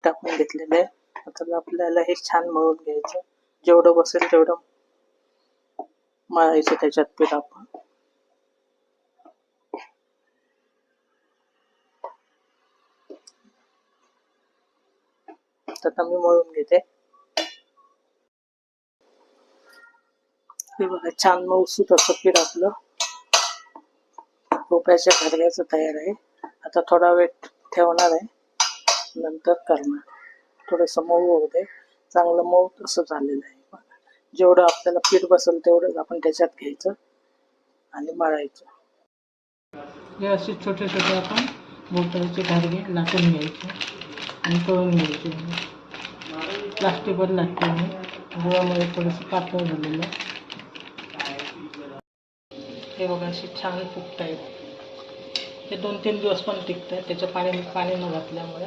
टाकून घेतलेलं आहे. आता आपल्याला हे छान मळून घ्यायचं. जेवढं बसेल तेवढं मळायचं त्याच्यात पीठ आपण. आता मी मळून घेते. हे बघा छान मऊसूत असं पीठ आपलं भोपळ्याच्या घारग्याचं तयार आहे. आता थोडा वेळ ठेवणार आहे, नंतर करणार. थोडंसं मऊ होऊ दे. चांगलं मऊ असं झालेलं आहे. जेवढं आपल्याला पीठ बसेल तेवढंच आपण त्याच्यात घ्यायचं आणि मळायचं. हे असे छोटे छोटे आपण भोपळ्याचे घारगे लाटून घ्यायचे आणि तळून घ्यायचे. प्लास्टिकवर लाटते मी, गुळामुळे थोडंसं पातळ झालेलं. हे बघा असे छान फुगत आहेत. हे 2-3 दिवस पण टिकतात त्याच्या पाणी न घातल्यामुळे.